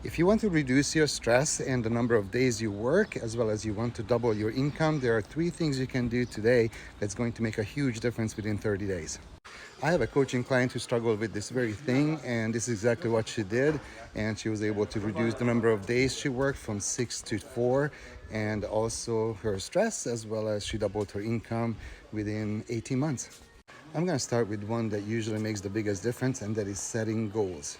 If you want to reduce your stress and the number of days you work, as well as you want to double your income, there are three things you can do today that's going to make a huge difference within 30 days. I have a coaching client who struggled with this very thing, and this is exactly what she did. And she was able to reduce the number of days she worked from 6 to 4, and also her stress, as well as she doubled her income within 18 months. I'm going to start with one that usually makes the biggest difference, and that is setting goals.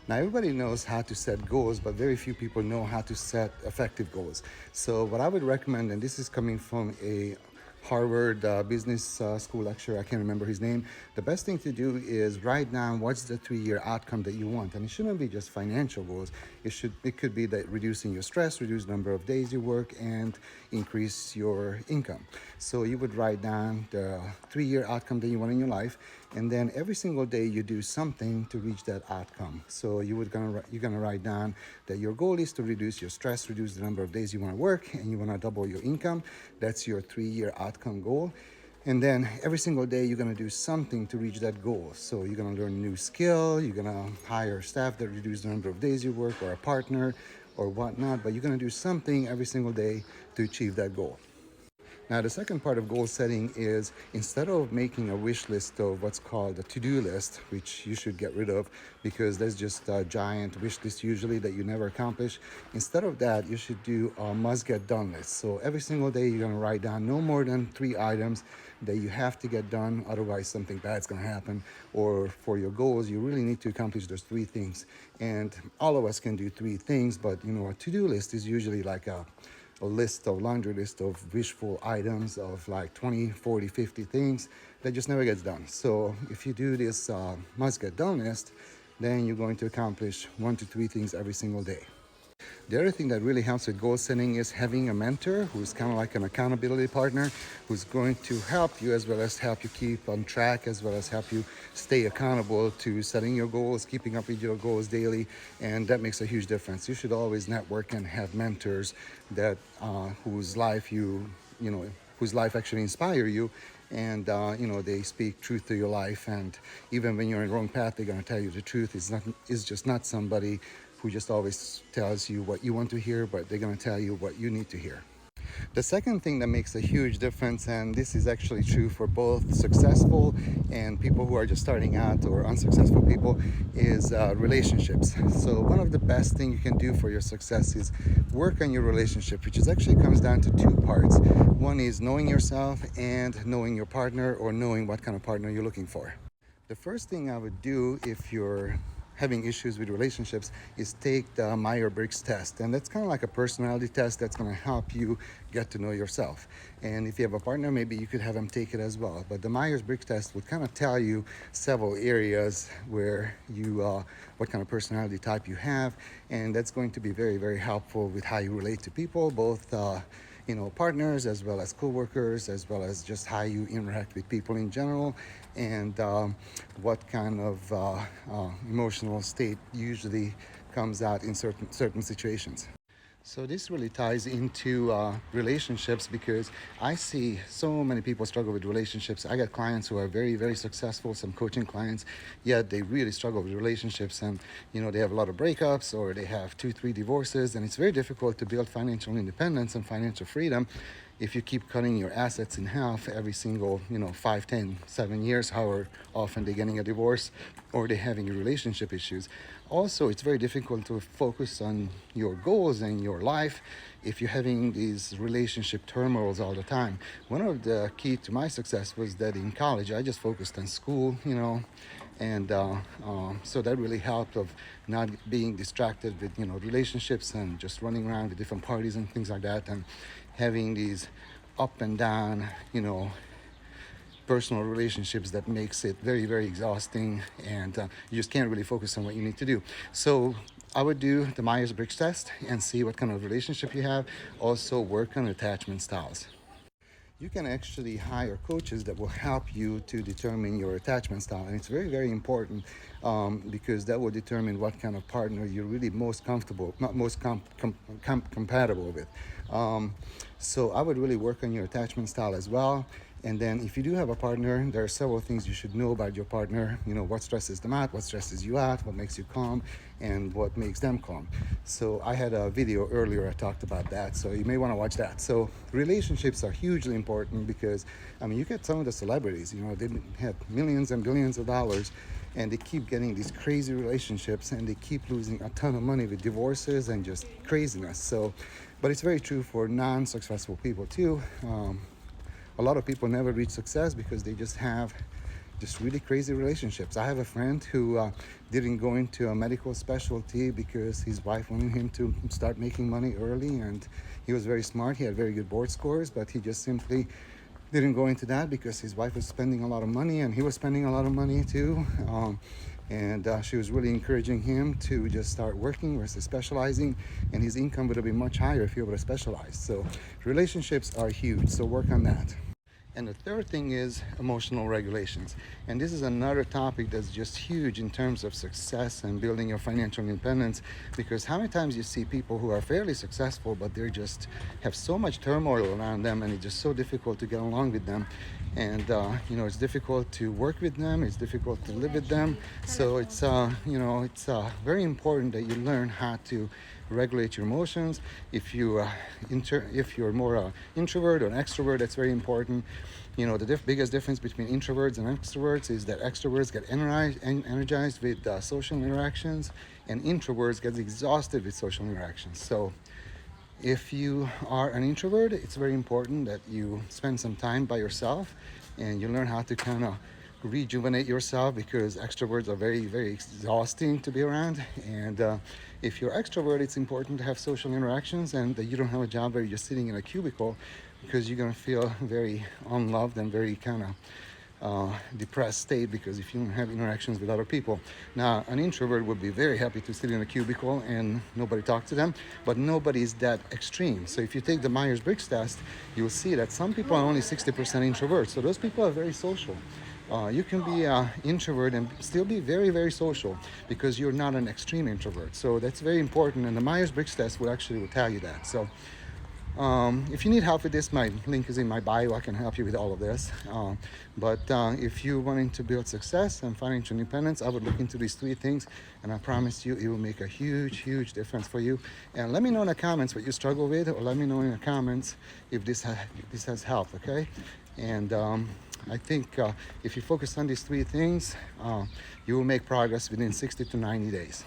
Now, everybody knows how to set goals, but very few people know how to set effective goals. So what I would recommend, and this is coming from a Harvard business school lecturer, I can't remember his name. The best thing to do is write down what's the 3-year outcome that you want. And it shouldn't be just financial goals. It could be that reducing your stress, reduce the number of days you work, and increase your income. So you would write down the 3-year outcome that you want in your life, and then every single day you do something to reach that outcome. So you're gonna write down that your goal is to reduce your stress, reduce the number of days you want to work, and you want to double your income. That's your 3-year outcome goal. And then every single day you're gonna do something to reach that goal. So you're gonna learn a new skill, you're gonna hire staff that reduce the number of days you work, or a partner or whatnot, but you're gonna do something every single day to achieve that goal. Now, the second part of goal setting is, instead of making a wish list of what's called a to-do list, which you should get rid of because there's just a giant wish list usually that you never accomplish, instead of that, you should do a must-get-done list. So every single day you're going to write down no more than 3 items that you have to get done, otherwise something bad's going to happen. Or for your goals, you really need to accomplish those 3 things. And all of us can do 3 things, but a to-do list is usually like a laundry list of wishful items of like 20, 40, 50 things that just never gets done. So if you do this must get done list, then you're going to accomplish 1 to 3 things every single day. The other thing that really helps with goal setting is having a mentor who's kind of like an accountability partner, who's going to help you, as well as help you keep on track, as well as help you stay accountable to setting your goals, keeping up with your goals daily, and that makes a huge difference. You should always network and have mentors that whose life actually inspire you, and they speak truth to your life. And even when you're in the wrong path, they're going to tell you the truth. It's just not somebody who just always tells you what you want to hear, but they're going to tell you what you need to hear. The second thing that makes a huge difference, and this is actually true for both successful and people who are just starting out, or unsuccessful people, is relationships. So one of the best things you can do for your success is work on your relationship, which actually comes down to 2 parts. One is knowing yourself and knowing your partner, or knowing what kind of partner you're looking for. The first thing I would do if you're having issues with relationships is take the Myers-Briggs test. And that's kind of like a personality test that's going to help you get to know yourself. And if you have a partner, maybe you could have them take it as well. But the Myers-Briggs test would kind of tell you several areas where what kind of personality type you have. And that's going to be very, very helpful with how you relate to people, both partners, as well as co-workers, as well as just how you interact with people in general, and what kind of emotional state usually comes out in certain situations. So this really ties into relationships, because I see so many people struggle with relationships. I got clients who are very, very successful, some coaching clients, yet they really struggle with relationships, and they have a lot of breakups, or they have 2, 3 divorces, and it's very difficult to build financial independence and financial freedom if you keep cutting your assets in half every single 5, 10, 7 years, however often they're getting a divorce, or they're having relationship issues. Also, it's very difficult to focus on your goals and your life if you're having these relationship turmoils all the time. One of the key to my success was that in college I just focused on school, and so that really helped of not being distracted with relationships and just running around to different parties and things like that, and having these up and down personal relationships that makes it very, very exhausting, and you just can't really focus on what you need to do. So I would do the Myers-Briggs test and see what kind of relationship you have. Also work on attachment styles. You can actually hire coaches that will help you to determine your attachment style, and it's very, very important because that will determine what kind of partner you're really most comfortable, not most compatible with. So I would really work on your attachment style as well, And then if you do have a partner, there are several things you should know about your partner. You know, what stresses them out, what stresses you out, what makes you calm, and what makes them calm. So I had a video earlier I talked about that, so you may want to watch that. So relationships are hugely important because, I mean, you get some of the celebrities, you know, they have millions and billions of dollars, and they keep getting these crazy relationships, and they keep losing a ton of money with divorces and just craziness. So, but it's very true for non-successful people too. A lot of people never reach success because they just have just really crazy relationships. I have a friend who didn't go into a medical specialty because his wife wanted him to start making money early, and he was very smart. He had very good board scores, but he just simply didn't go into that because his wife was spending a lot of money and he was spending a lot of money too. And she was really encouraging him to just start working versus specializing, and his income would have been much higher if he would have specialized. So relationships are huge, so work on that. And the third thing is emotional regulations. And this is another topic that's just huge in terms of success and building your financial independence, because how many times you see people who are fairly successful, but they just have so much turmoil around them, and it's just so difficult to get along with them. And, you know, it's difficult to work with them. It's difficult to live with them. So it's, you know, it's very important that you learn how to regulate your emotions. If you if you're more introvert or an extrovert, that's very important. You know, the biggest difference between introverts and extroverts is that extroverts get energized with social interactions, and introverts get exhausted with social interactions. So if you are an introvert, it's very important that you spend some time by yourself and you learn how to kind of rejuvenate yourself, because extroverts are very, very exhausting to be around. And if you're extrovert, it's important to have social interactions, and that you don't have a job where you're just sitting in a cubicle, because you're going to feel very unloved and very kind of depressed state, because if you don't have interactions with other people. Now, an introvert would be very happy to sit in a cubicle and nobody talk to them, but nobody is that extreme. So if you take the Myers-Briggs test, you'll see that some people are only 60% introverts. So those people are very social. You can be an introvert and still be very, very social, because you're not an extreme introvert. So that's very important, and the Myers-Briggs test will tell you that. So if you need help with this, my link is in my bio. I can help you with all of this. But if you're wanting to build success and financial independence, I would look into these three things, and I promise you it will make a huge, huge difference for you. And let me know in the comments what you struggle with, or let me know in the comments if this has helped, okay? And I think if you focus on these three things, you will make progress within 60 to 90 days.